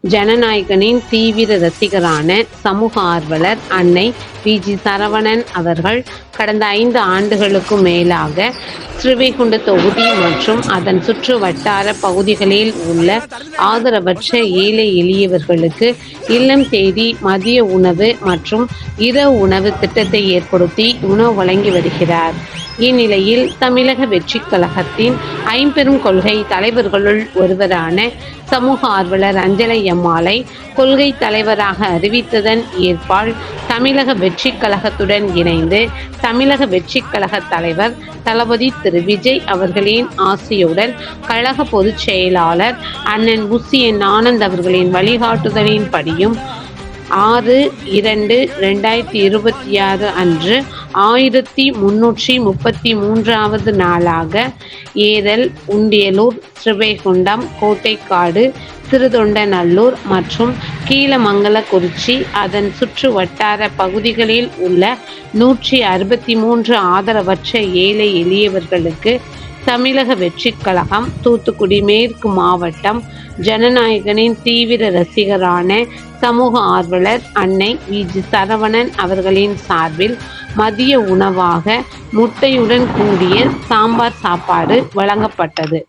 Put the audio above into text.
ஜனநாயகனின் தீவிர ரசிகரான சமூக ஆர்வலர் அன்னை வி.ஜி. சரவணன் அவர்கள் கடந்த 5 ஆண்டுகளுக்கும் மேலாக ஸ்ரீவைகுண்ட தொகுதி மற்றும் அதன் சுற்று வட்டார பகுதிகளில் உள்ள ஆதரவற்ற ஏழை எளியவர்களுக்கு இல்லம் தேடி மதிய உணவு மற்றும் இரவு உணவு திட்டத்தை ஏற்படுத்தி உணவு வழங்கி வருகிறார். இந்நிலையில் தமிழக வெற்றிக் கழகத்தின் ஐம்பெரும் கொள்கை தலைவர்களுள் ஒருவரான சமூக ஆர்வலர் அஞ்சலை அம்மாளை கொள்கை தலைவராக அறிவித்ததன் ஏற்பால் தமிழக வெற்றிக் கழகத்துடன் இணைந்து தமிழக வெற்றிக் கழக தலைவர் தளபதி திரு விஜய் அவர்களின் ஆசியுடன் கழக பொதுச் செயலாளர் அண்ணன் புசியன் ஆனந்த் அவர்களின் வழிகாட்டுதலின்படியும் 6/2/2026 அன்று 1333வது நாளாக ஏரல், உண்டியலூர், ஸ்ரீவைகுண்டம், கோட்டைக்காடு, சிறுதொண்டநல்லூர் மற்றும் கீழமங்கலக்குறிச்சி அதன் சுற்று வட்டார பகுதிகளில் உள்ள 163 ஆதரவற்ற ஏழை எளியவர்களுக்கு தமிழக வெற்றிக் கழகம் தூத்துக்குடி மேற்கு மாவட்டம் ஜனநாயகனின் தீவிர ரசிகரான சமூக ஆர்வலர் அன்னை வி.ஜி. சரவணன் அவர்களின் சார்பில் மதிய உணவாக முட்டையுடன் கூடிய சாம்பார் சாப்பாடு வழங்கப்பட்டது.